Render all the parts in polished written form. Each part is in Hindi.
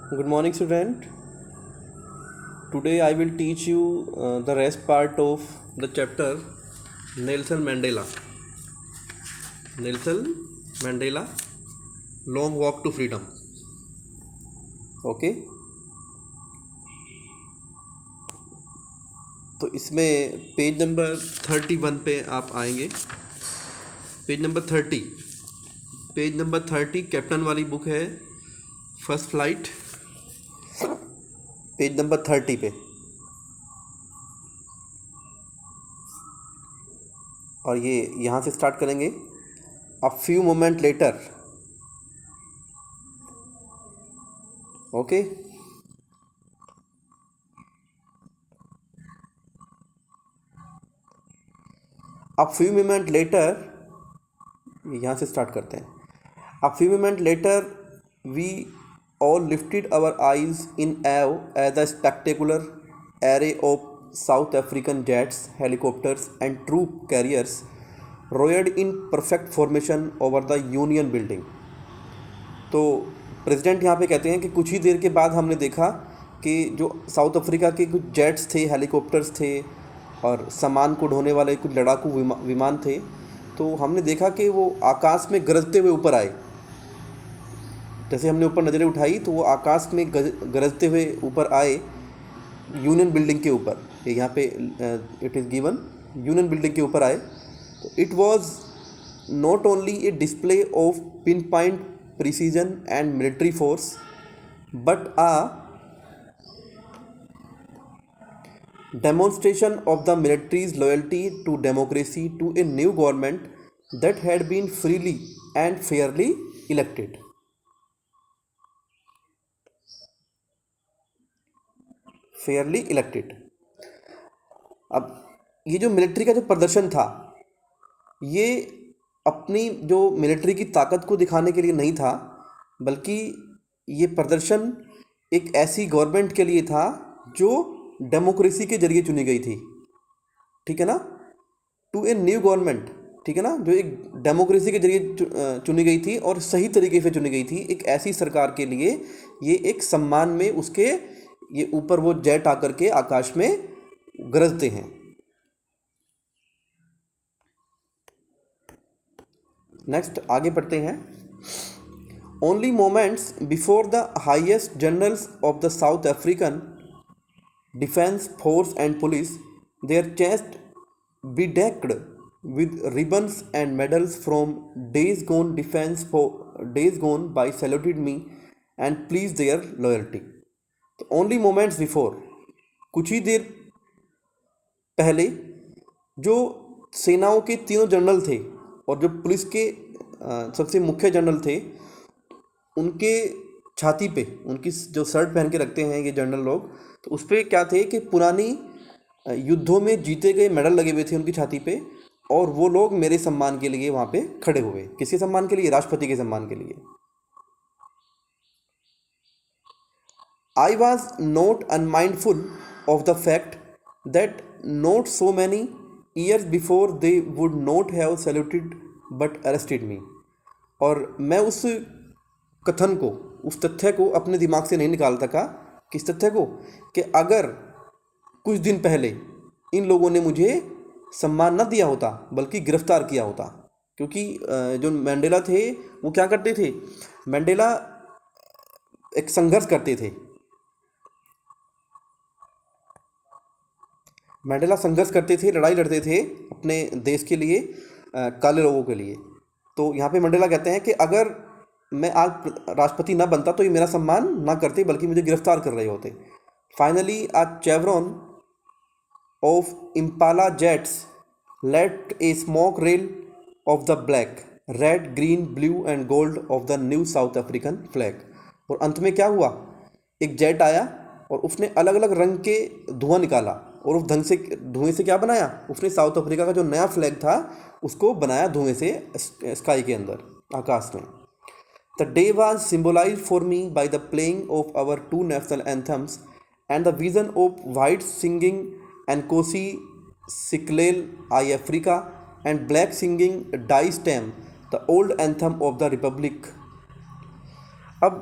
Good morning, student. Today I will teach you the rest part of the chapter Nelson Mandela. Nelson Mandela, Long Walk to Freedom. Okay. तो इसमें पेज नंबर 31 पे आप आएंगे. Page number 30. Page number 30 captain वाली बुक है, फर्स्ट फ्लाइट. पेज नंबर 30 पे. और ये यहाँ से स्टार्ट करेंगे. A few moment later. Okay. A few moment later, यहाँ से स्टार्ट करते हैं. A few moment later we all lifted our eyes in awe at the spectacular array of South African jets, helicopters, and troop carriers roared in perfect formation over the Union Building. तो प्रेसिडेंट यहाँ पे कहते हैं कि कुछ ही देर के बाद हमने देखा कि जो साउथ अफ्रीका के कुछ जेट्स थे, हेलीकॉप्टर्स थे और सामान को ढोने वाले कुछ लड़ाकू विमान थे, तो हमने देखा कि वो आकाश में गरजते हुए ऊपर आए. जैसे हमने ऊपर नज़रें उठाई तो वो आकाश में गरजते हुए ऊपर आए यूनियन बिल्डिंग के ऊपर. ये यहाँ पे it is given union building के ऊपर आए. तो it was not only a display of pin point precision and military force but a demonstration of the military's loyalty to democracy to a new government that had been freely and fairly elected. Fairlie elected. अब ये जो मिलिट्री का जो प्रदर्शन था, ये अपनी जो मिलिट्री की ताकत को दिखाने के लिए नहीं था, बल्कि ये प्रदर्शन एक ऐसी गवर्नमेंट के लिए था जो डेमोक्रेसी के जरिए चुनी गई थी. ठीक है ना. To a new government. ठीक है ना, जो एक डेमोक्रेसी के जरिए चुनी गई थी और सही तरीके से चुनी गई थी. एक ऐसी सरकार के लिए ये एक सम्मान में उसके ये ऊपर वो जेट आकर के आकाश में गरजते हैं. नेक्स्ट आगे बढ़ते हैं. Only moments before the highest generals of the South African defence force and police their chest bedecked with ribbons and medals from days gone by saluted me and pleased their loyalty. तो ओनली मोमेंट्स बिफोर, कुछ ही देर पहले जो सेनाओं के तीनों जनरल थे और जो पुलिस के सबसे मुख्य जनरल थे, उनके छाती पे उनकी जो शर्ट पहन के रखते हैं ये जनरल लोग, तो उस पर क्या थे कि पुरानी युद्धों में जीते गए मेडल लगे हुए थे उनकी छाती पे. और वो लोग मेरे सम्मान के लिए वहाँ पे खड़े हुए. किसके सम्मान के लिए? राष्ट्रपति के सम्मान के लिए. I was not unmindful of the fact that not so many years before they would not have saluted but arrested me. और मैं उस कथन को, उस तथ्य को अपने दिमाग से नहीं निकाल सका. किस तथ्य को? कि अगर कुछ दिन पहले इन लोगों ने मुझे सम्मान न दिया होता बल्कि गिरफ्तार किया होता. क्योंकि जो मैंडेला थे वो क्या करते थे? मैंडेला एक संघर्ष करते थे. मैंडेला संघर्ष करते थे, लड़ाई लड़ते थे अपने देश के लिए, काले लोगों के लिए. तो यहाँ पे मैंडेला कहते हैं कि अगर मैं आज राष्ट्रपति ना बनता तो ये मेरा सम्मान ना करते बल्कि मुझे गिरफ्तार कर रहे होते. Finally a Chevron of Impala jets let a smoke rail of the black, red, green, blue and gold of the new South African flag. और अंत में क्या हुआ? एक जेट आया और उसने अलग अलग रंग के धुआं निकाला और उस धुएं से क्या बनाया? उसने साउथ अफ्रीका का जो नया फ्लैग था उसको बनाया धुएं से स्काई के अंदर, आकाश में. The day was symbolized for me by the playing of our two national anthems and the vision of whites singing Nkosi Sikelel I Africa and black singing Die Stem, the old anthem of the Republic. अब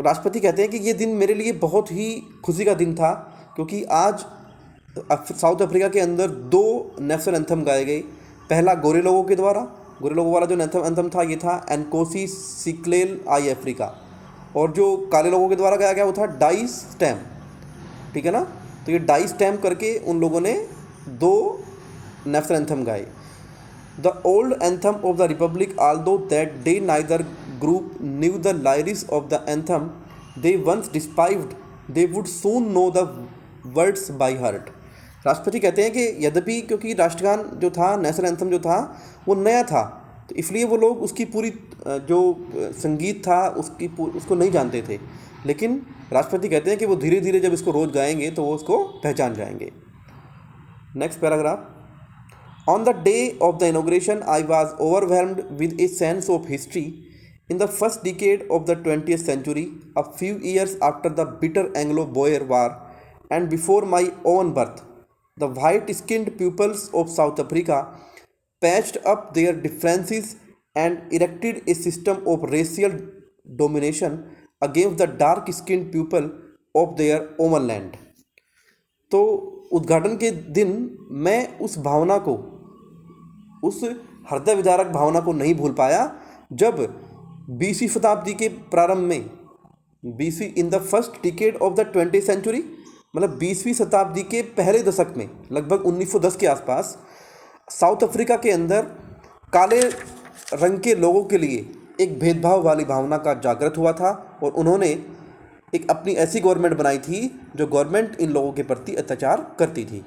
राष्ट्रपति कहते हैं कि ये दिन मेरे लिए बहुत ही खुशी का दिन था, क्योंकि आज साउथ अफ्रीका के अंदर 2 नेशनल एंथम गाए गए। पहला गोरे लोगों के द्वारा, गोरे लोगों वाला जो नेशनल एंथम था ये था एनकोसी सिक्लेल आई अफ्रीका, और जो काले लोगों के द्वारा गाया गया वो था डाई स्टैम, ठीक है ना। तो ये डाई स्टैम करके उन लोगों ने 2 नेशनल एंथम गाए। The old anthem of the Republic, although that day neither group knew the lyrics of the anthem they once despised, they would soon know the words by heart। राष्ट्रपति कहते हैं कि यद्यपि क्योंकि राष्ट्रगान जो था, नेशनल एंथम जो था वो नया था, तो इसलिए वो लोग उसकी पूरी जो संगीत था उसको नहीं जानते थे, लेकिन राष्ट्रपति कहते हैं कि वो धीरे धीरे जब इसको रोज़ गाएंगे तो वो उसको पहचान जाएंगे। Next paragraph. On the day of the inauguration, I was overwhelmed with a sense of history. In the first decade of the 20th century, a few years after the bitter Anglo-Boer War and before my own birth, the white-skinned peoples of South Africa patched up their differences and erected a system of racial domination against the dark-skinned people of their own land। तो उद्घाटन के दिन मैं उस भावना को, उस हृदय विदारक भावना को नहीं भूल पाया जब 20वीं शताब्दी के प्रारंभ में, BC in the first decade of the 20th century, मतलब 20वीं शताब्दी के पहले दशक में, लगभग 1910 के आसपास, साउथ अफ्रीका के अंदर काले रंग के लोगों के लिए एक भेदभाव वाली भावना का जागृत हुआ था, और उन्होंने एक अपनी ऐसी गवर्नमेंट बनाई थी जो गवर्नमेंट इन लोगों के प्रति अत्याचार करती थी।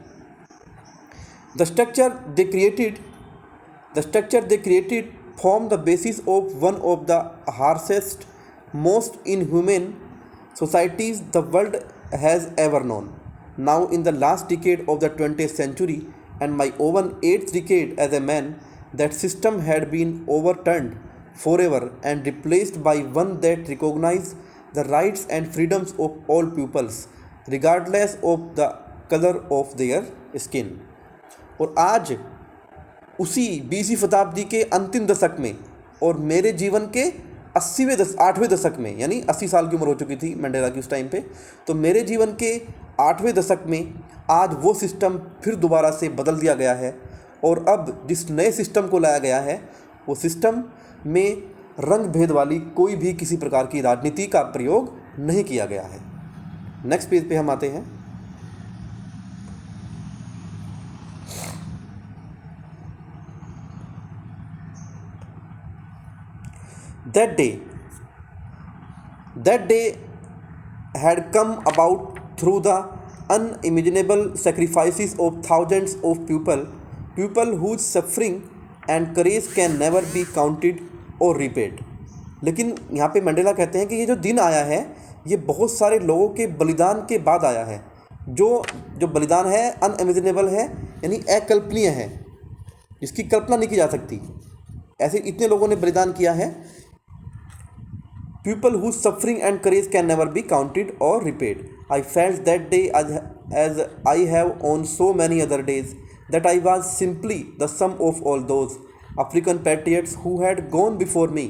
The structure they created form the basis of one of the harshest, most inhuman societies the world has ever known. Now, in the last decade of the 20th century and my own 8th decade as a man, that system had been overturned forever and replaced by one that recognized the rights and freedoms of all peoples, regardless of the color of their skin। और आज उसी 20वीं शताब्दी के अंतिम दशक में और मेरे जीवन के 8वें दशक में, यानी 80 साल की उम्र हो चुकी थी मंडेला की उस टाइम पे, तो मेरे जीवन के 8वें दशक में आज वो सिस्टम फिर दोबारा से बदल दिया गया है, और अब जिस नए सिस्टम को लाया गया है वो सिस्टम में रंग भेद वाली कोई भी किसी प्रकार की राजनीति का प्रयोग नहीं किया गया है। नेक्स्ट पेज पे हम आते हैं। That day had come about through the unimaginable sacrifices of thousands of people whose suffering and courage can never be counted or repaid। लेकिन यहाँ पे मंडेला कहते हैं कि ये जो दिन आया है ये बहुत सारे लोगों के बलिदान के बाद आया है। जो बलिदान है अनइमेजिनेबल है, यानी अकल्पनीय है, इसकी कल्पना नहीं की जा सकती। ऐसे इतने लोगों ने बलिदान किया है। People whose suffering and courage can never be counted or repaid। I felt that day as I have on so many other days, that I was simply the sum of all those African patriots who had gone before me.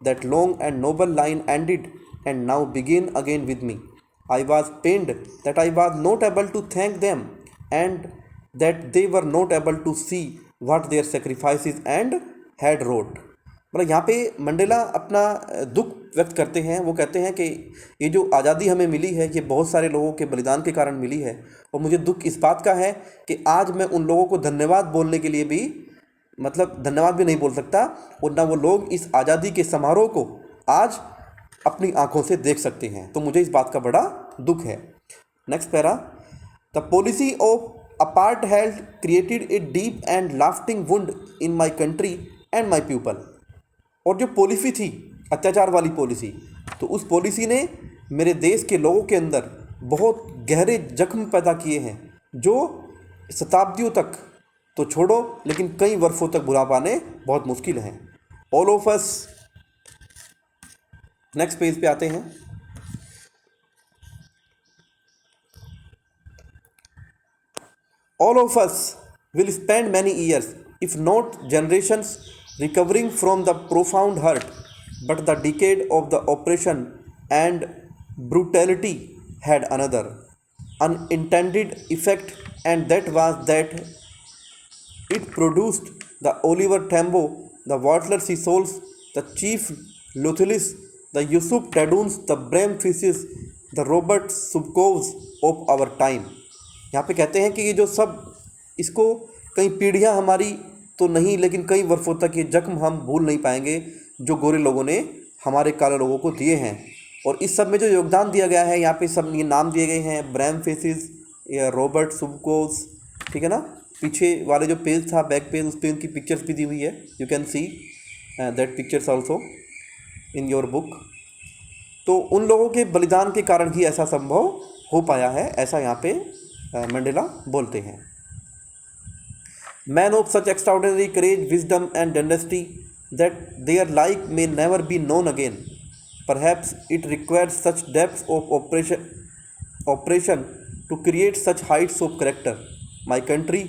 That long and noble line ended and now began again with me। I was pained that I was not able to thank them and that they were not able to see what their sacrifices and had wrought। मतलब यहाँ पे मंडेला अपना दुख व्यक्त करते हैं। वो कहते हैं कि ये जो आज़ादी हमें मिली है ये बहुत सारे लोगों के बलिदान के कारण मिली है, और मुझे दुख इस बात का है कि आज मैं उन लोगों को धन्यवाद बोलने के लिए भी, मतलब धन्यवाद भी नहीं बोल सकता, और ना वो लोग इस आज़ादी के समारोह को आज अपनी आंखों से देख सकते हैं। तो मुझे इस बात का बड़ा दुख है। Next para. The policy of apartheid created a deep and lasting wound in my country and my people. और जो पॉलिसी थी अत्याचार वाली पॉलिसी, तो उस पॉलिसी ने मेरे देश के लोगों के अंदर बहुत गहरे जख्म पैदा किए हैं, जो शताब्दियों तक तो छोड़ो लेकिन कई वर्षों तक भुला पाने बहुत मुश्किल हैं। All of us, next page पे आते हैं। All of us will spend many years if not generations recovering from the profound hurt, but the decade of the oppression and brutality had another unintended effect, and that was that it produced the Oliver Tambo, the Walter Sissols, the Chief Luthilis, the Yusuf Taduns, the Bram Fishes, the Robert Subkovs of our time. यहाँ पे कहते हैं कि ये जो सब इसको कई पीढ़ियाँ हमारी तो नहीं लेकिन कई वर्षों तक ये जख्म हम भूल नहीं पाएंगे जो गोरे लोगों ने हमारे काले लोगों को दिए हैं। और इस सब में जो योगदान दिया गया है यहाँ पे सब ये नाम दिए गए हैं, ब्रैम फेसिस या रॉबर्ट सुबकोस, ठीक है ना। पीछे वाले जो पेज था बैक पेज, उस पर उनकी पिक्चर्स भी दी हुई है, you can see that pictures also in your book. तो उन लोगों के बलिदान के कारण ही ऐसा संभव हो पाया है, ऐसा यहाँ पे मंडेला बोलते हैं। Man of such extraordinary courage, wisdom and honesty that there like may never be known again, perhaps it requires such depth of operation to create such heights of character. My country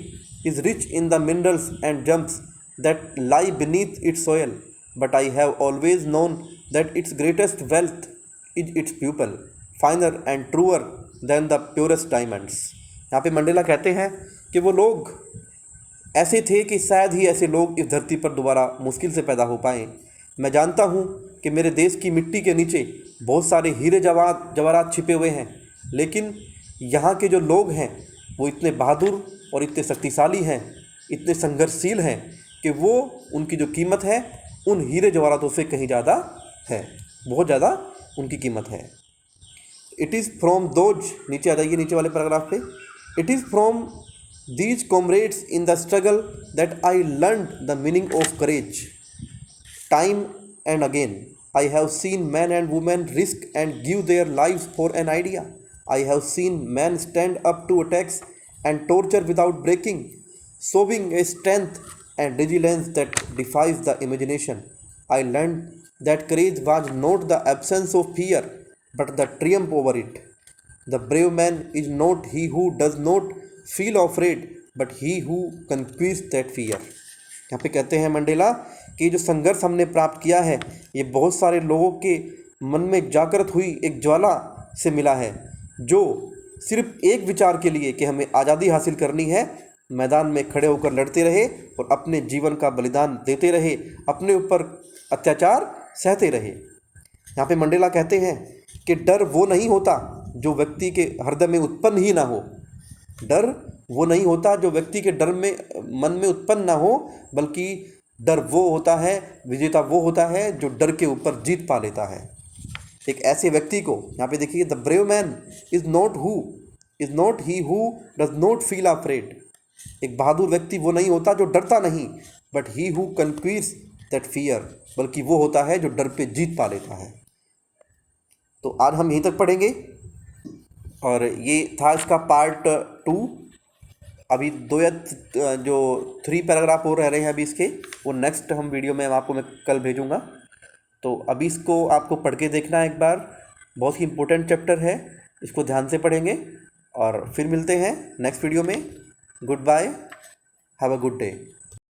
is rich in the minerals and gems that lie beneath its soil, but I have always known that its greatest wealth is its people, finer and truer than the purest diamonds. यहाँ पे मंडेला कहते हैं कि वो लोग ऐसे थे कि शायद ही ऐसे लोग इस धरती पर दोबारा मुश्किल से पैदा हो पाएँ। मैं जानता हूँ कि मेरे देश की मिट्टी के नीचे बहुत सारे हीरे जवाहरात छिपे हुए हैं, लेकिन यहाँ के जो लोग हैं वो इतने बहादुर और इतने शक्तिशाली हैं, इतने संघर्षशील हैं कि वो उनकी जो कीमत है उन हीरे जवाहरातों से कहीं ज़्यादा है, बहुत ज़्यादा उनकी कीमत है। इट इज़ फ्रॉम दोज, नीचे आ जाइए नीचे वाले पैराग्राफ पे, it is from these comrades in the struggle that I learn the meaning of courage. Time and again I have seen men and women risk and give their lives for an idea. I have seen men stand up to attacks and torture without breaking, showing a strength and resilience that defies the imagination. I learned that courage was not the absence of fear, but the triumph over it. The brave man is not he who does not feel afraid, but he who conquers that fear. यहाँ पे कहते हैं मंडेला कि जो संघर्ष हमने प्राप्त किया है ये बहुत सारे लोगों के मन में जागृत हुई एक ज्वाला से मिला है, जो सिर्फ एक विचार के लिए कि हमें आज़ादी हासिल करनी है मैदान में खड़े होकर लड़ते रहे और अपने जीवन का बलिदान देते रहे, अपने ऊपर अत्याचार सहते रहे। यहाँ पे मंडेला कहते हैं कि डर वो नहीं होता जो व्यक्ति के हृदय में उत्पन्न ही ना हो। डर वो नहीं होता जो व्यक्ति के मन में उत्पन्न ना हो, बल्कि डर वो होता है, विजेता वो होता है जो डर के ऊपर जीत पा लेता है। एक ऐसे व्यक्ति को यहाँ पे देखिए, the brave man is not he who does not feel afraid. एक बहादुर व्यक्ति वो नहीं होता जो डरता नहीं, but he who conquers that fear, बल्कि वो होता है जो डर पे जीत पा लेता है। तो आज हम यहीं तक पढ़ेंगे और ये था इसका पार्ट 2। अभी जो 3 पैराग्राफ और रह रहे हैं अभी इसके, वो नेक्स्ट हम वीडियो में मैं कल भेजूँगा। तो अभी इसको आपको पढ़ के देखना है एक बार, बहुत ही इम्पोर्टेंट चैप्टर है, इसको ध्यान से पढ़ेंगे और फिर मिलते हैं नेक्स्ट वीडियो में। Good bye, have a good day.